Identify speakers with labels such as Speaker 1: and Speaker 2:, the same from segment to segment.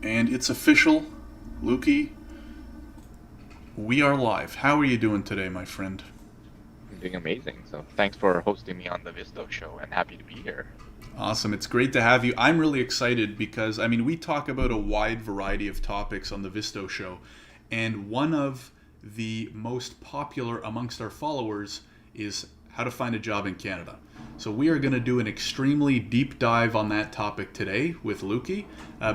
Speaker 1: And it's official, Luki. We are live. How are you doing today, my friend?
Speaker 2: I'm doing amazing. So thanks for hosting me on the Visto show and happy to be here.
Speaker 1: Awesome. It's great to have you. I'm really excited because, we talk about a wide variety of topics on the Visto show, and one of the most popular amongst our followers is how to find a job in Canada. So, we are going to do an extremely deep dive on that topic today with Luki.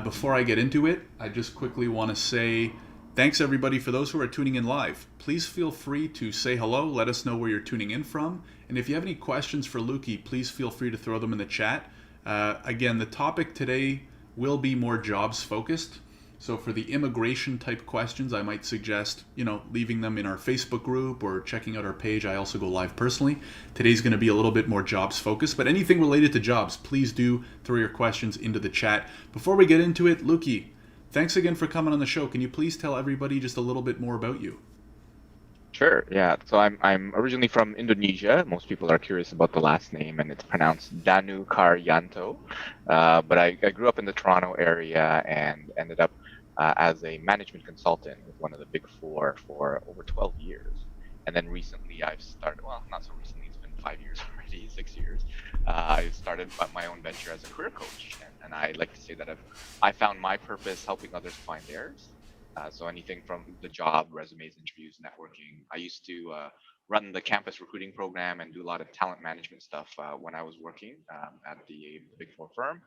Speaker 1: Before I get into it, I just quickly want to say thanks everybody for those who are tuning in live. Please feel free to say hello, let us know where you're tuning in from, and if you have any questions for Luki, please feel free to throw them in the chat. Again, the topic today will be more jobs focused. So for the immigration type questions, I might suggest, leaving them in our Facebook group or checking out our page. I also go live personally. Today's going to be a little bit more jobs focused, but anything related to jobs, please do throw your questions into the chat. Before we get into it, Luki, thanks again for coming on the show. Can you please tell everybody just a little bit more about you?
Speaker 2: Sure, yeah. So I'm originally from Indonesia. Most people are curious about the last name, and it's pronounced Danukarjanto. But I grew up in the Toronto area and ended up as a management consultant with one of the big four for over 12 years. And then recently I've started, well, not so recently, it's been 5 years already, 6 years. I started my own venture as a career coach. And I like to say that I found my purpose helping others find theirs. So anything from the job, resumes, interviews, networking. I used to run the campus recruiting program and do a lot of talent management stuff when I was working at the Big Four firm.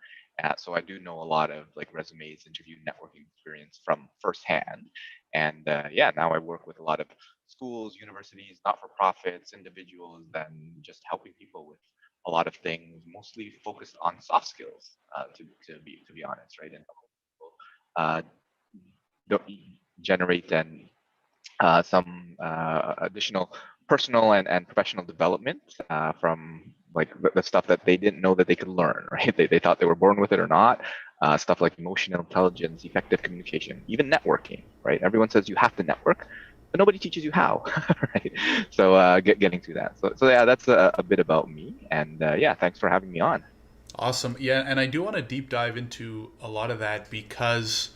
Speaker 2: So I do know a lot of like resumes, interview, networking experience from firsthand. And yeah, now I work with a lot of schools, universities, not-for-profits, individuals, then just helping people with a lot of things, mostly focused on soft skills, to be honest, right? And uh, generate and some additional personal and professional development from like the stuff that they didn't know that they could learn, right? They thought they were born with it or not. Stuff like emotional intelligence, effective communication, even networking, right? Everyone says you have to network, but nobody teaches you how, right? So getting to that. So yeah, that's a bit about me. And yeah, thanks for having me on.
Speaker 1: Awesome. Yeah, and I do want to deep dive into a lot of that because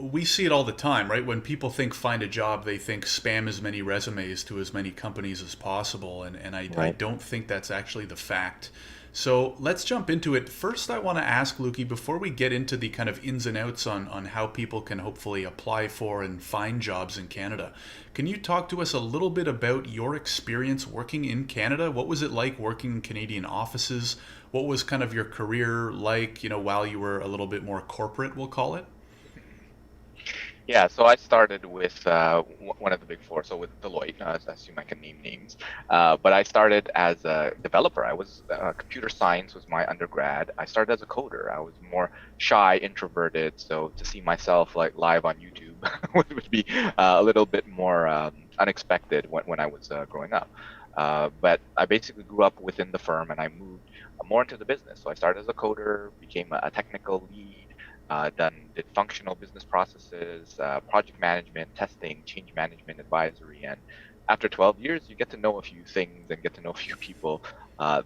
Speaker 1: we see it all the time, right? When people think find a job, they think spam as many resumes to as many companies as possible. And I
Speaker 2: Right.
Speaker 1: don't think that's actually the fact. So let's jump into it. First, I want to ask Luki, before we get into the kind of ins and outs on how people can hopefully apply for and find jobs in Canada, can you talk to us a little bit about your experience working in Canada? What was it like working in Canadian offices? What was kind of your career like, while you were a little bit more corporate, we'll call it?
Speaker 2: Yeah, so I started with one of the big four, so with Deloitte. I assume I can name names, but I started as a developer. I was computer science was my undergrad. I started as a coder. I was more shy, introverted, so to see myself like live on YouTube would be a little bit more unexpected when I was growing up. But I basically grew up within the firm, and I moved more into the business. So I started as a coder, became a technical lead, did functional business processes, project management, testing, change management, advisory, and after 12 years, you get to know a few things and get to know a few people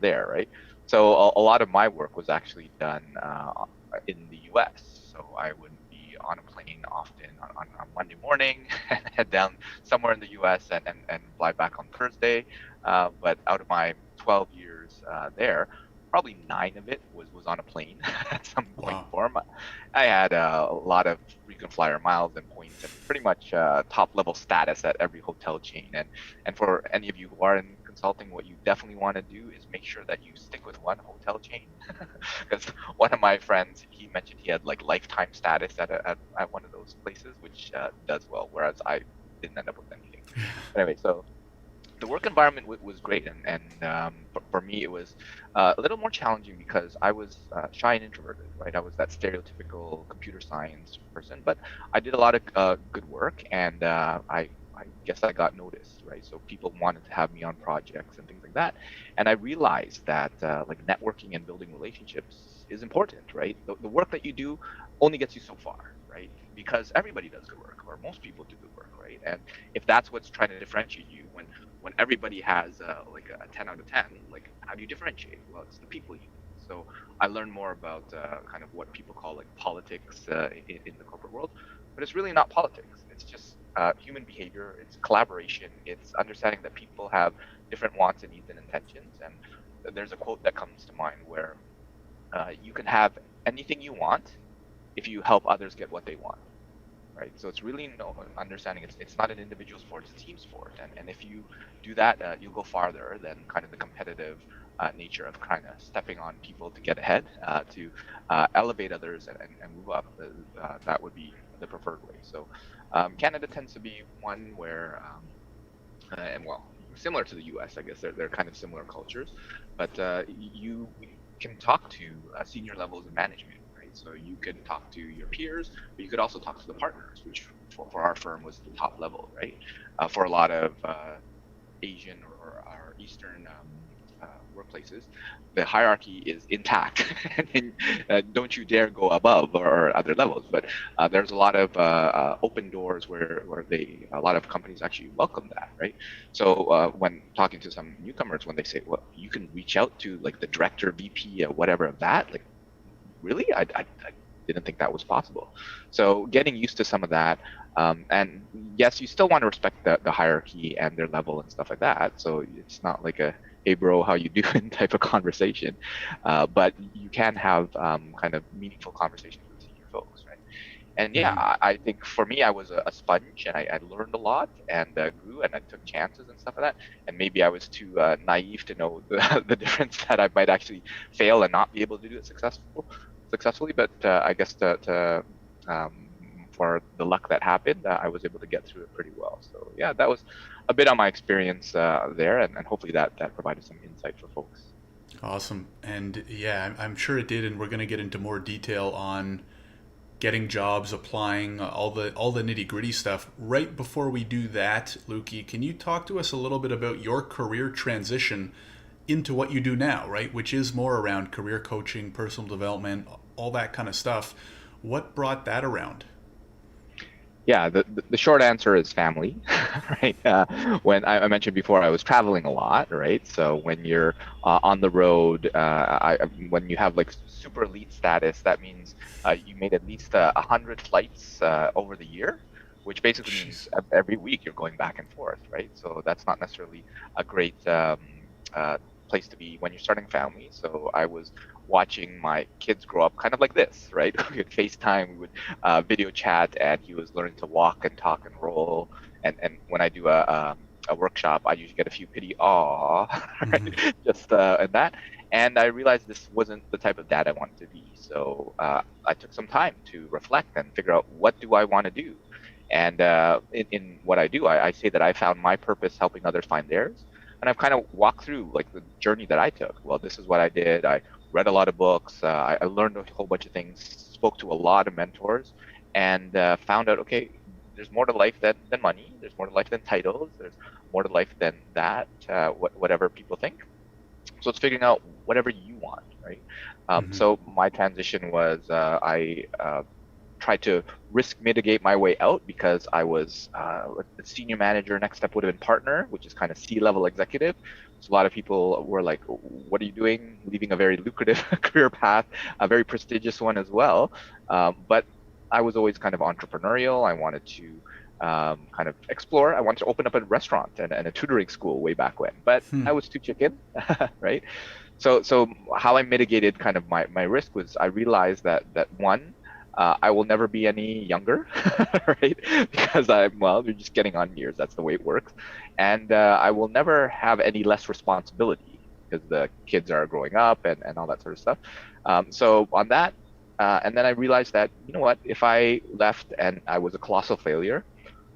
Speaker 2: there, right? So a lot of my work was actually done in the U.S. So I would be on a plane often on Monday morning and head down somewhere in the U.S. and fly back on Thursday. But out of my 12 years there, probably 9 of it was on a plane at some point
Speaker 1: Wow.
Speaker 2: form. I had a lot of frequent flyer miles and points and pretty much top level status at every hotel chain. And for any of you who are in consulting, what you definitely want to do is make sure that you stick with one hotel chain. Because one of my friends, he mentioned he had like lifetime status at one of those places, which does well, whereas I didn't end up with anything. But anyway, so the work environment was great, and for me it was a little more challenging because I was shy and introverted, right? I was that stereotypical computer science person, but I did a lot of good work, and I guess I got noticed, right? So people wanted to have me on projects and things like that, and I realized that like networking and building relationships is important, right? The work that you do only gets you so far, right? Because everybody does good work, or most people do good work, right? And if that's what's trying to differentiate you, when everybody has like a 10 out of 10, like how do you differentiate? Well, it's the people you meet. So I learned more about kind of what people call like politics in the corporate world, but it's really not politics. It's just human behavior. It's collaboration. It's understanding that people have different wants and needs and intentions. And there's a quote that comes to mind where you can have anything you want if you help others get what they want, right? So it's really no understanding. It's not an individual sport; it's a team sport. And if you do that, you'll go farther than kind of the competitive nature of kind of stepping on people to get ahead, to elevate others and move up. That would be the preferred way. So Canada tends to be one where, and well, similar to the U.S., I guess they're kind of similar cultures, but you can talk to senior levels of management, right? So you could talk to your peers, but you could also talk to the partners, which for our firm was the top level, right? For a lot of Asian or Eastern workplaces, the hierarchy is intact, and don't you dare go above or other levels. But there's a lot of open doors where a lot of companies actually welcome that, right? So when talking to some newcomers, when they say, well, you can reach out to like the director, VP, or whatever of that, like, really, I didn't think that was possible. So getting used to some of that, and yes, you still want to respect the hierarchy and their level and stuff like that. So it's not like a hey bro, how you doing type of conversation, but you can have kind of meaningful conversations with senior folks, right? And yeah,
Speaker 1: Hmm.
Speaker 2: I think for me, I was a sponge, and I learned a lot and grew, and I took chances and stuff like that. And maybe I was too naive to know the difference that I might actually fail and not be able to do it successfully. But I guess um, for the luck that happened, I was able to get through it pretty well. So yeah, that was a bit on my experience there, and hopefully that provided some insight for folks.
Speaker 1: Awesome. And yeah, I'm sure it did. And we're going to get into more detail on getting jobs, applying, all the nitty gritty stuff. Right before we do that, Luki, can you talk to us a little bit about your career transition into what you do now, right? Which is more around career coaching, personal development, all that kind of stuff. What brought that around?
Speaker 2: Yeah, the short answer is family, right? When I mentioned before, I was traveling a lot, right? So when you're on the road, when you have like super elite status, that means you made at least 100 flights over the year, which basically means
Speaker 1: Jeez.
Speaker 2: every week you're going back and forth, right? So that's not necessarily a great uh, place to be when you're starting a family. So I was watching my kids grow up kind of like this, right? We would FaceTime, we would video chat, and he was learning to walk and talk and roll. And when I do a workshop, I usually get a few pity aw,
Speaker 1: Hmm.
Speaker 2: right? Just and that. And I realized this wasn't the type of dad I wanted to be. So I took some time to reflect and figure out what do I want to do. And in what I do, I say that I found my purpose helping others find theirs. And I've kind of walked through like the journey that I took. Well, this is what I did. I read a lot of books. I learned a whole bunch of things, spoke to a lot of mentors, and found out, okay, there's more to life than money. There's more to life than titles. There's more to life than that, whatever people think. So it's figuring out whatever you want, right?
Speaker 1: Hmm.
Speaker 2: So my transition was I tried to risk mitigate my way out because I was a senior manager. Next step would have been partner, which is kind of C-level executive. So a lot of people were like, "What are you doing? Leaving a very lucrative career path, a very prestigious one as well." But I was always kind of entrepreneurial. I wanted to kind of explore. I wanted to open up a restaurant and a tutoring school way back when, but
Speaker 1: Hmm.
Speaker 2: I was too chicken, right? So how I mitigated kind of my risk was I realized that one, I will never be any younger, right? Because well, you're just getting on years. That's the way it works. And I will never have any less responsibility because the kids are growing up and all that sort of stuff. So on that, and then I realized that, you know what, if I left and I was a colossal failure,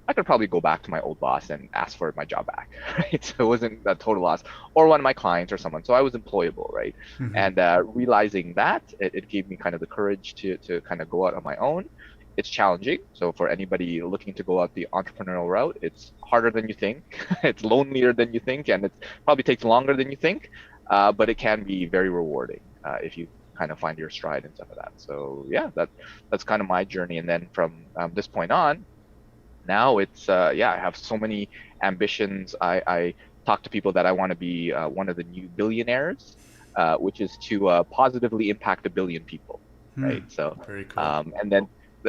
Speaker 2: I could probably go back to my old boss and ask for my job back, right? So it wasn't a total loss, or one of my clients or someone. So I was employable, right?
Speaker 1: Hmm.
Speaker 2: And realizing that, it gave me kind of the courage to kind of go out on my own. It's challenging. So for anybody looking to go out the entrepreneurial route, it's harder than you think. It's lonelier than you think, and it probably takes longer than you think. But it can be very rewarding if you kind of find your stride and stuff like that. So yeah, that's kind of my journey. And then from this point on, now it's yeah, I have so many ambitions. I talk to people that I want to be one of the new billionaires. which is to positively impact 1 billion people,
Speaker 1: Hmm.
Speaker 2: right? So,
Speaker 1: Very cool.
Speaker 2: and then,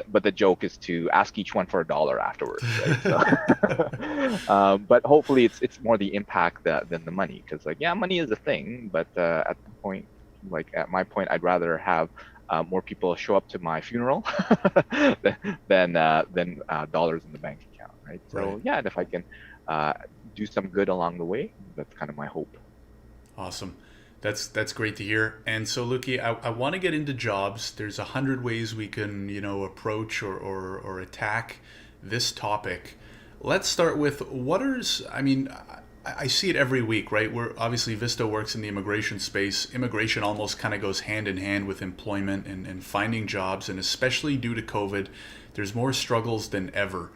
Speaker 2: but the joke is to ask each one for $1 afterwards, right? So, but hopefully it's more the impact than the money, because like yeah, money is a thing, but at the point, like at my point, I'd rather have more people show up to my funeral than dollars in the bank account, right?
Speaker 1: Right.
Speaker 2: So yeah, and if I can uh, do some good along the way, that's kind of my hope.
Speaker 1: Awesome. That's great to hear. And so, Luki, I want to get into jobs. There's 100 ways we can, approach or attack this topic. Let's start with I mean, I see it every week, right? Where obviously Visto works in the immigration space. Immigration almost kind of goes hand in hand with employment and finding jobs. And especially due to COVID, there's more struggles than ever.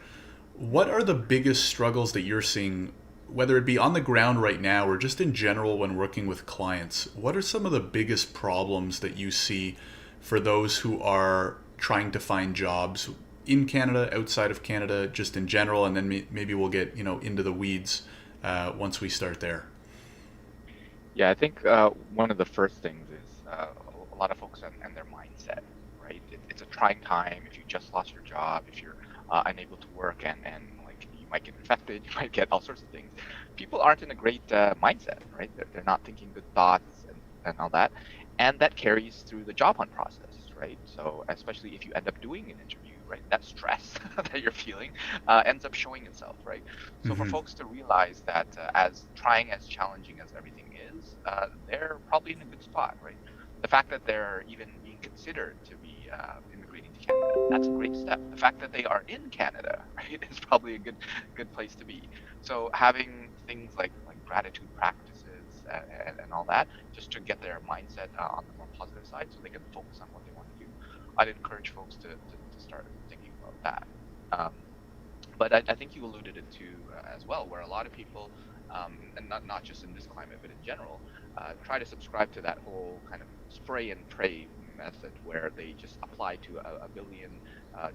Speaker 1: What are the biggest struggles that you're seeing, whether it be on the ground right now or just in general when working with clients? What are some of the biggest problems that you see for those who are trying to find jobs in Canada, outside of Canada, just in general? And then maybe we'll get into the weeds once we start there.
Speaker 2: Yeah, I think one of the first things is a lot of folks and their mindset, right? It's a trying time. If you just lost your job, if you're unable to work, and like you might get infected, you might get all sorts of things. People aren't in a great mindset, right? They're not thinking good thoughts and all that, and that carries through the job hunt process, right? So especially if you end up doing an interview, right? That stress that you're feeling ends up showing itself, right? So for
Speaker 1: Mm-hmm.
Speaker 2: folks to realize that as trying, as challenging as everything is, they're probably in a good spot, right? The fact that they're even being considered to be immigrating to Canada, that's a great step. The fact that they are in Canada, right, is probably a good place to be. So having things like gratitude practices and all that, just to get their mindset on the more positive side, so they can focus on what they want to do. I'd encourage folks to start thinking about that. Um, but I think you alluded it to as well, where a lot of people, and not just in this climate, but in general, try to subscribe to that whole kind of spray and pray method, where they just apply to 1 billion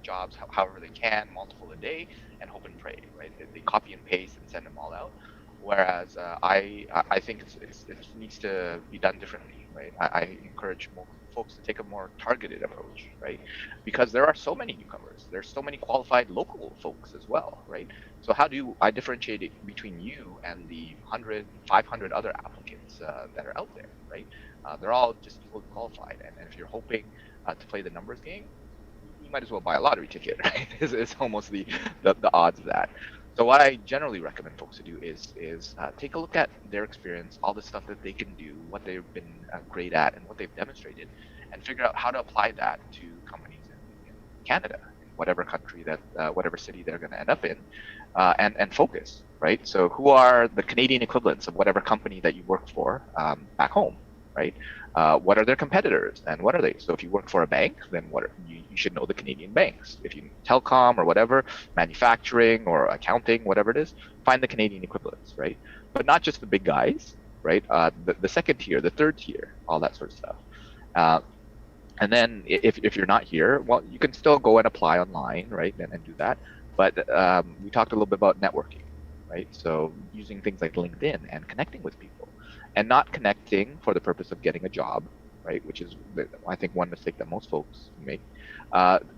Speaker 2: jobs however they can, multiple a day, and hope and pray, right? They copy and paste and send them all out. Whereas I think it needs to be done differently, right? I encourage more folks to take a more targeted approach, right? Because there are so many newcomers. There's so many qualified local folks as well, right? So how do I differentiate it between you and the 100, 500 other applicants that are out there, right? They're all just equally qualified. And if you're hoping to play the numbers game, you might as well buy a lottery ticket, right? Is almost the odds of that. So what I generally recommend folks to do is take a look at their experience, all the stuff that they can do, what they've been great at, and what they've demonstrated, and figure out how to apply that to companies in Canada, in whatever country whatever city they're going to end up in, and focus, right? So who are the Canadian equivalents of whatever company that you work for back home, right? What are their competitors and what are they? So if you work for a bank, then you should know the Canadian banks. If you telecom or whatever, manufacturing or accounting, whatever it is, find the Canadian equivalents, right? But not just the big guys, right? The second tier, the third tier, all that sort of stuff. Uh, and then if you're not here, well, you can still go and apply online, right, and do that. But we talked a little bit about networking, right? So using things like LinkedIn and connecting with people, and not connecting for the purpose of getting a job, right? Which is, I think, one mistake that most folks make.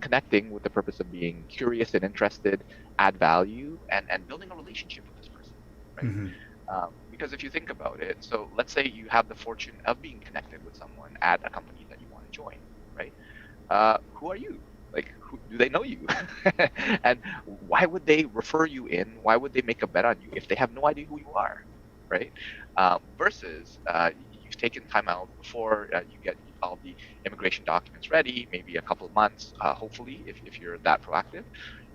Speaker 2: Connecting with the purpose of being curious and interested, add value, and building a relationship with this person, right?
Speaker 1: Mm-hmm.
Speaker 2: Because if you think about it, so let's say you have the fortune of being connected with someone at a company that you want to join, right? Who are you? Like, do they know you? And why would they refer you in? Why would they make a bet on you if they have no idea who you are, right? Versus you've taken time out before you get all the immigration documents ready, maybe a couple of months, hopefully, if you're that proactive,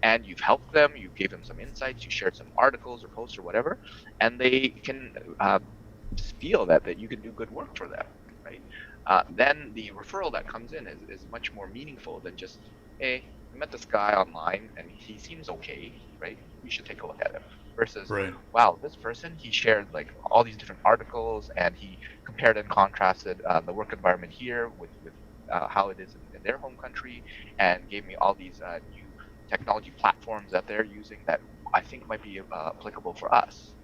Speaker 2: and you've helped them, you gave them some insights, you shared some articles or posts or whatever, and they can just feel that you can do good work for them, right? Then the referral that comes in is much more meaningful than just, hey, I met this guy online and he seems okay, right? You should take a look at him. Versus,
Speaker 1: Right.
Speaker 2: wow, this person, he shared like all these different articles and he compared and contrasted the work environment here with how it is in their home country, and gave me all these new technology platforms that they're using that I think might be applicable for us,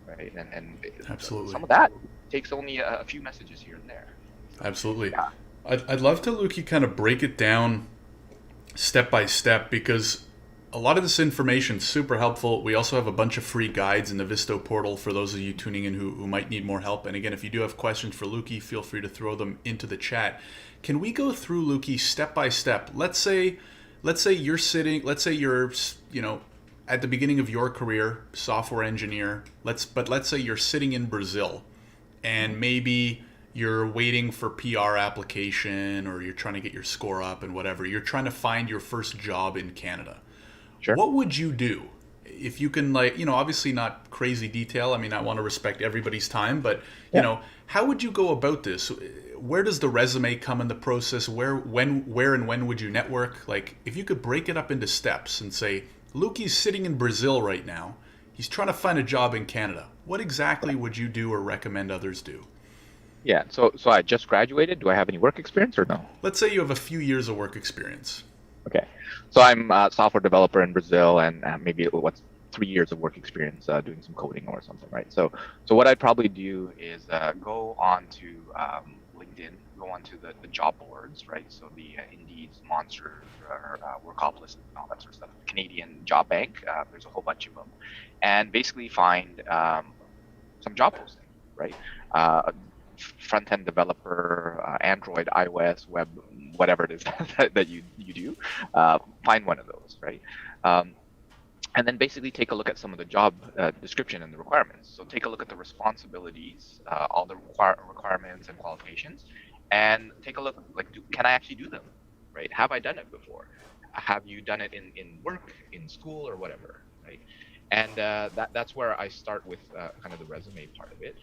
Speaker 2: right? And
Speaker 1: Absolutely.
Speaker 2: some of that takes only a few messages here and there. So
Speaker 1: Absolutely.
Speaker 2: yeah,
Speaker 1: I'd love to, Luki, kind of break it down step by step because a lot of this information is super helpful. We also have a bunch of free guides in the Visto portal for those of you tuning in who might need more help. And again, if you do have questions for Luki, feel free to throw them into the chat. Can we go through, Luki, step by step? Let's say you're sitting, let's say you're, you know, at the beginning of your career, software engineer. Let's say you're sitting in Brazil and maybe you're waiting for PR application or you're trying to get your score up and whatever. You're trying to find your first job in Canada.
Speaker 2: sure.
Speaker 1: What would you do? If you can, like, obviously not crazy detail. I mean, I want to respect everybody's time, but,
Speaker 2: Yeah.
Speaker 1: how would you go about this? Where does the resume come in the process? Where and when would you network? Like, if you could break it up into steps and say, Luki's sitting in Brazil right now. He's trying to find a job in Canada. What exactly would you do or recommend others do?
Speaker 2: Yeah. So I just graduated. Do I have any work experience or no?
Speaker 1: Let's say you have a few years of work experience.
Speaker 2: Okay. So I'm a software developer in Brazil, and maybe what's 3 years of work experience doing some coding or something, right? So what I'd probably do is go on to LinkedIn, go on to the job boards, right? So the Indeeds, Monster, Workopolis, and all that sort of stuff. Canadian Job Bank, there's a whole bunch of them, and basically find some job postings, right? Uh, Front-end developer, Android, iOS, web, whatever it is that you do, find one of those, right? Um, and then basically take a look at some of the job description and the requirements. So take a look at the responsibilities, all the requirements and qualifications, and take a look, like, can I actually do them, right? Have I done it before? Have you done it in work, in school, or whatever, right? And that's where I start with kind of the resume part of it.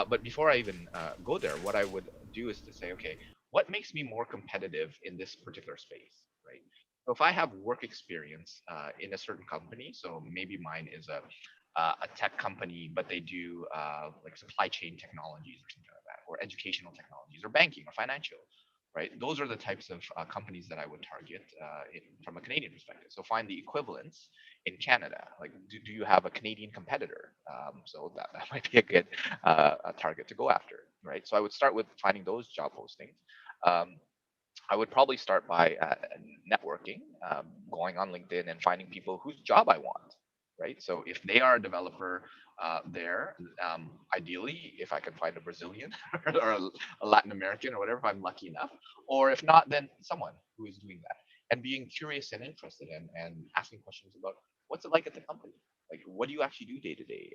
Speaker 2: But before I even go there, what I would do is to say, okay, what makes me more competitive in this particular space, right? So if I have work experience in a certain company, so maybe mine is a tech company, but they do like supply chain technologies or something like that, or educational technologies, or banking, or financial, right? Those are the types of companies that I would target from a Canadian perspective. So find the equivalents in Canada. Like, do you have a Canadian competitor? So that might be a good a target to go after, right? So I would start with finding those job postings. Um, I would probably start by networking, going on LinkedIn and finding people whose job I want, right? So if they are a developer there, ideally, if I can find a Brazilian or a Latin American or whatever, if I'm lucky enough, or if not, then someone who is doing that, and being curious and interested and asking questions about what's it like at the company. Like, what do you actually do day to day?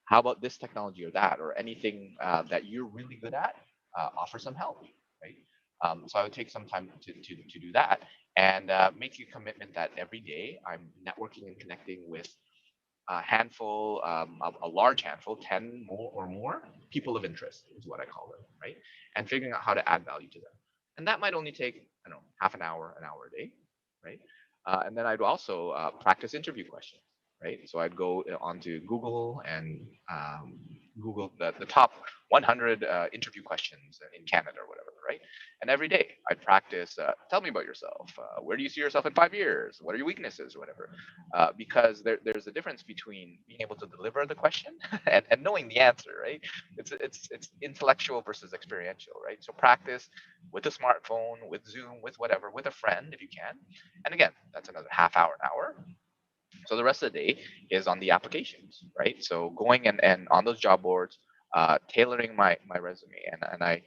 Speaker 2: How about this technology or that, or anything that you're really good at? Offer some help, right? So I would take some time to do that and make a commitment that every day I'm networking and connecting with a handful, a large handful, 10 more or more people of interest is what I call them, right? And figuring out how to add value to them. And that might only take, I don't know, half an hour a day, right? And then I'd also practice interview questions, right? So I'd go onto Google and Google the top 100 interview questions in Canada or whatever, right? And every day I'd practice, tell me about yourself. Where do you see yourself in 5 years? What are your weaknesses or whatever? Because there's a difference between being able to deliver the question and knowing the answer, right? It's intellectual versus experiential, right? So practice with a smartphone, with Zoom, with whatever, with a friend if you can. And again, that's another half hour, an hour. So the rest of the day is on the applications, right? So going and on those job boards, tailoring my resume, and I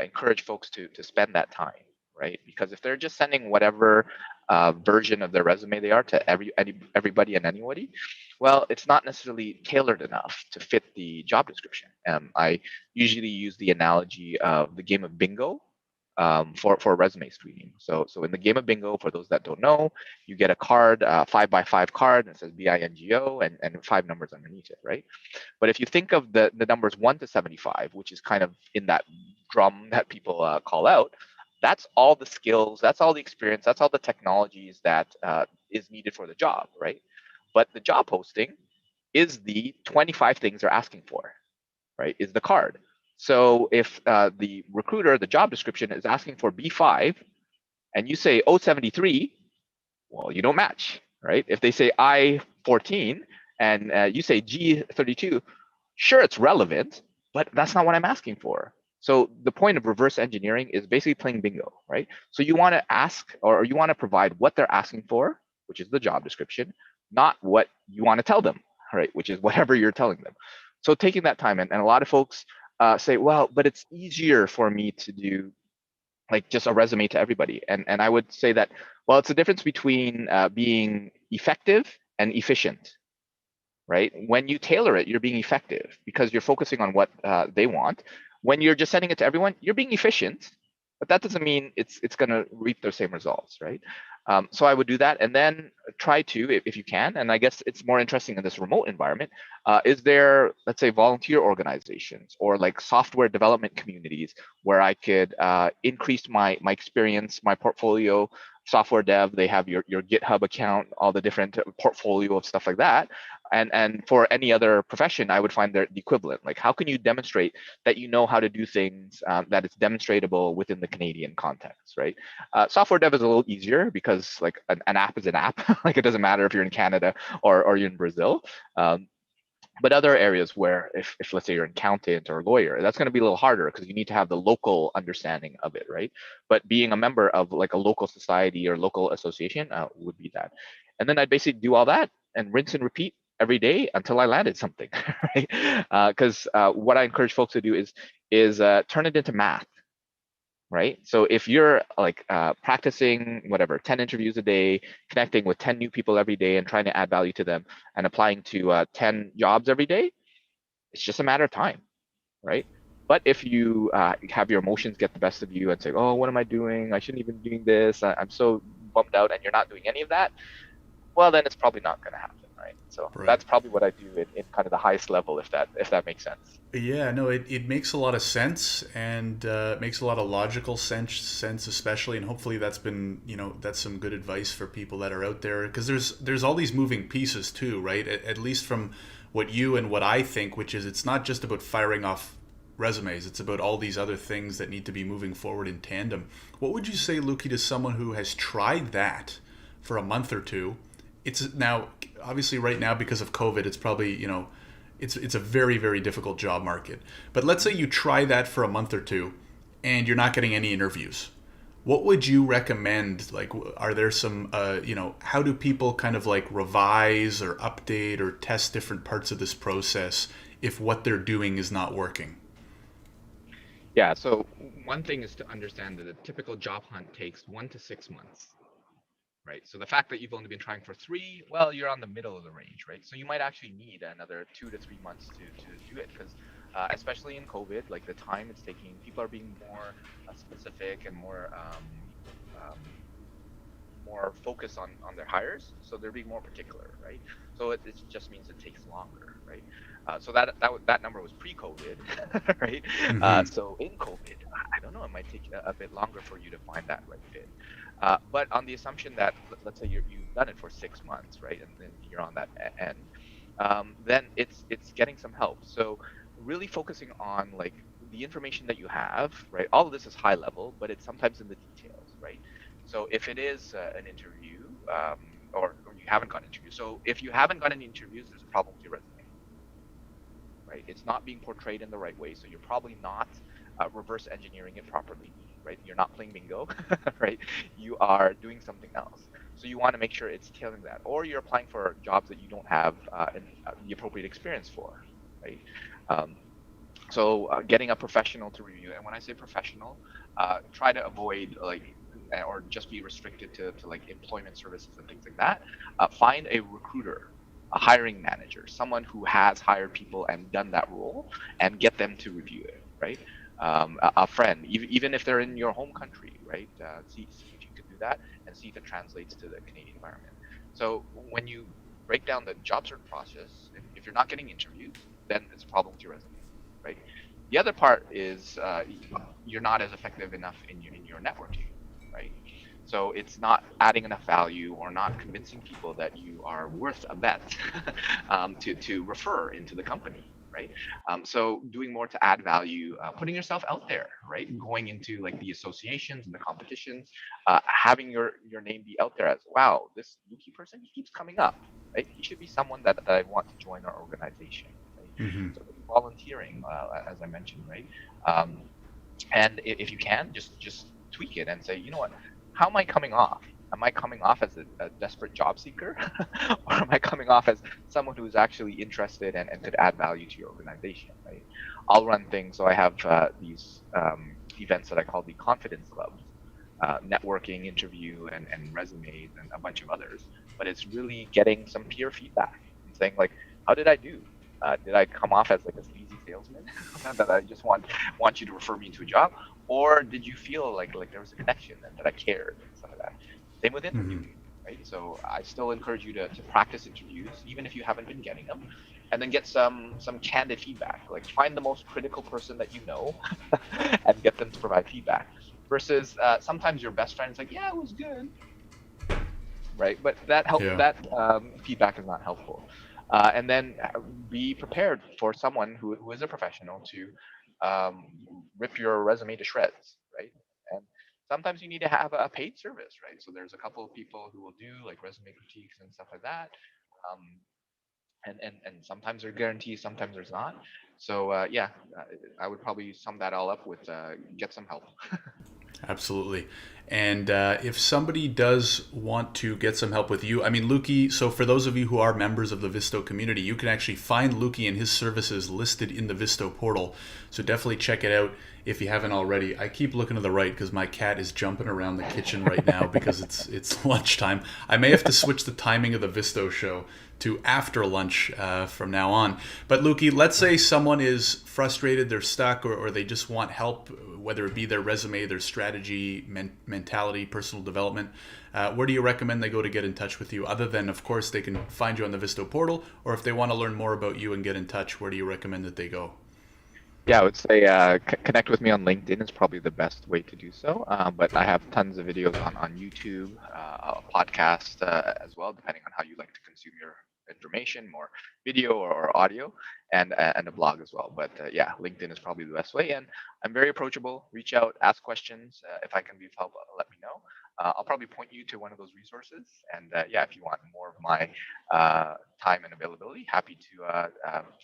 Speaker 2: encourage folks to spend that time, right? Because if they're just sending whatever version of their resume they are to everybody and anybody, well, it's not necessarily tailored enough to fit the job description. I usually use the analogy of the game of bingo for resume screening. So in the game of bingo, for those that don't know, you get a card, 5x5 card, and it says BINGO and five numbers underneath it, right? But if you think of the numbers 1 to 75, which is kind of in that drum that people call out, that's all the skills, that's all the experience, that's all the technologies that is needed for the job, right? But the job posting is the 25 things they're asking for, right? Is the card. So if the recruiter, the job description is asking for B5 and you say 073, well, you don't match, right? If they say I14 and you say G32, sure, it's relevant, but that's not what I'm asking for. So the point of reverse engineering is basically playing bingo, right? So you want to ask, or you want to provide what they're asking for, which is the job description, not what you want to tell them, right? Which is whatever you're telling them. So taking that time, and a lot of folks say, well, but it's easier for me to do like just a resume to everybody. And I would say that, well, it's the difference between being effective and efficient, right? When you tailor it, you're being effective because you're focusing on what they want. When you're just sending it to everyone, you're being efficient, but that doesn't mean it's going to reap the same results, right? So I would do that, and then try to, if you can. And I guess it's more interesting in this remote environment. Is there, let's say, volunteer organizations or like software development communities where I could increase my experience, my portfolio? Software dev, they have your GitHub account, all the different portfolio of stuff like that. And for any other profession, I would find the equivalent. Like, how can you demonstrate that you know how to do things, that it's demonstratable within the Canadian context, right? Software dev is a little easier because like an app is an app. Like, it doesn't matter if you're in Canada or you're in Brazil. But other areas where if let's say you're an accountant or a lawyer, that's going to be a little harder because you need to have the local understanding of it, right? But being a member of like a local society or local association would be that. And then I'd basically do all that and rinse and repeat every day until I landed something, right? Because what I encourage folks to do is turn it into math, right? So if you're like practicing whatever 10 interviews a day, connecting with 10 new people every day and trying to add value to them and applying to 10 jobs every day, it's just a matter of time, right? But if you have your emotions get the best of you and say, oh, what am I doing? I shouldn't even be doing this. I'm so bummed out, and you're not doing any of that, well, then it's probably not going to happen, right? So
Speaker 1: Right.
Speaker 2: that's probably what I do in kind of the highest level, if that makes sense.
Speaker 1: Yeah, no, it makes a lot of sense and makes a lot of logical sense, especially, and hopefully that's been, that's some good advice for people that are out there because there's all these moving pieces too, right? At least from what you and what I think, which is it's not just about firing off resumes, it's about all these other things that need to be moving forward in tandem. What would you say, Luki, to someone who has tried that for a month or two? It's now obviously right now because of COVID, it's probably it's a very very difficult job market. But let's say you try that for a month or two, and you're not getting any interviews. What would you recommend? Like, are there some how do people kind of like revise or update or test different parts of this process if what they're doing is not working?
Speaker 2: Yeah, so one thing is to understand that a typical job hunt takes 1 to 6 months, right? So the fact that you've only been trying for three, well, you're on the middle of the range, right? So you might actually need another 2 to 3 months to do it because, especially in COVID, like the time it's taking, people are being more specific and more focused on their hires, so they're being more particular, right? So it just means it takes longer, right? So that number was pre-COVID, right?
Speaker 1: Mm-hmm.
Speaker 2: So in COVID, I don't know, it might take a bit longer for you to find that right fit. But on the assumption that let's say you've done it for 6 months, right, and then you're on that end, then it's getting some help. So really focusing on like the information that you have, right? All of this is high level, but it's sometimes in the details, right? So if it is an interview, or you haven't gotten interviews, so if you haven't gotten interviews, there's a problem with your resume, right? It's not being portrayed in the right way, so you're probably not reverse engineering it properly, right? You're not playing bingo, right? You are doing something else. So you want to make sure it's tailoring that, or you're applying for jobs that you don't have the appropriate experience for, right? Um, so getting a professional to review, and when I say professional, try to avoid like or just be restricted to like employment services and things like that. Find a recruiter, a hiring manager, someone who has hired people and done that role, and get them to review it, right? A friend, even if they're in your home country, right? See if you can do that and see if it translates to the Canadian environment. So when you break down the job search process, if you're not getting interviews, then it's a problem with your resume, right? The other part is you're not as effective enough in your networking, right? So it's not adding enough value or not convincing people that you are worth a bet to refer into the company, right? So doing more to add value, putting yourself out there, right? Going into like the associations and the competitions, having your name be out there as, wow, this Luki person, he keeps coming up, right? He should be someone that I want to join our organization, right?
Speaker 1: Mm-hmm.
Speaker 2: So volunteering, as I mentioned, right? Um, and if you can, just tweak it and say, you know what, how am I coming off? Am I coming off as a desperate job seeker, or am I coming off as someone who's actually interested and could add value to your organization? Right? I'll run things. So I have these events that I call the confidence clubs, networking, interview, and resumes, and a bunch of others. But it's really getting some peer feedback and saying like, how did I do? Did I come off as like a sleazy salesman that I just want you to refer me to a job, or did you feel like there was a connection and that I cared and stuff like that? Same with
Speaker 1: Mm-hmm.
Speaker 2: interviewing, right? So I still encourage you to practice interviews, even if you haven't been getting them, and then get some candid feedback. Like find the most critical person that you know, and get them to provide feedback. Versus sometimes your best friend is like, yeah, it was good, right? But
Speaker 1: Yeah.
Speaker 2: that feedback is not helpful. And then be prepared for someone who is a professional to rip your resume to shreds, right? And sometimes you need to have a paid service, right? So there's a couple of people who will do like resume critiques and stuff like that. Um, and sometimes there's guarantees, sometimes there's not. So yeah, I would probably sum that all up with get some help.
Speaker 1: Absolutely. And if somebody does want to get some help with you, I mean, Luki, so for those of you who are members of the Visto community, you can actually find Luki and his services listed in the Visto portal. So definitely check it out if you haven't already. I keep looking to the right because my cat is jumping around the kitchen right now because it's lunchtime. I may have to switch the timing of the Visto show to after lunch from now on. But Luki, let's say someone is frustrated, they're stuck, or they just want help, whether it be their resume, their strategy, mentality, personal development. Where do you recommend they go to get in touch with you? Other than, of course, they can find you on the Visto portal, or if they want to learn more about you and get in touch, where do you recommend that they go?
Speaker 2: Yeah, I would say connect with me on LinkedIn is probably the best way to do so. But I have tons of videos on YouTube, a podcast as well, depending on how you like to consume your information, more video or audio, and a blog as well. But yeah, LinkedIn is probably the best way. And I'm very approachable. Reach out, ask questions. If I can be of help, let me know. I'll probably point you to one of those resources. And yeah, if you want more of my time and availability, happy to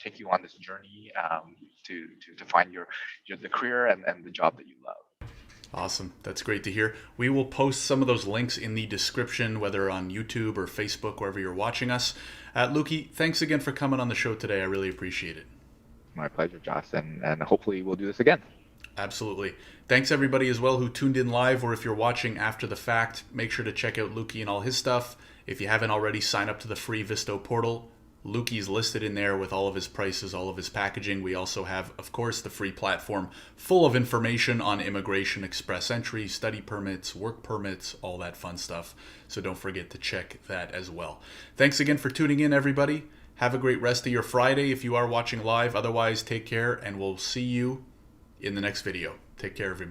Speaker 2: take you on this journey to find your the career and the job that you love.
Speaker 1: Awesome. That's great to hear. We will post some of those links in the description, whether on YouTube or Facebook, wherever you're watching us. Luki, thanks again for coming on the show today. I really appreciate it.
Speaker 2: My pleasure, Josh, and hopefully we'll do this again.
Speaker 1: Absolutely. Thanks everybody as well who tuned in live, or if you're watching after the fact, make sure to check out Luki and all his stuff. If you haven't already, sign up to the free Visto portal. Luki's listed in there with all of his prices, all of his packaging. We also have, of course, the free platform full of information on immigration, express entry, study permits, work permits, all that fun stuff. So don't forget to check that as well. Thanks again for tuning in, everybody. Have a great rest of your Friday if you are watching live. Otherwise, take care, and we'll see you in the next video. Take care, everybody.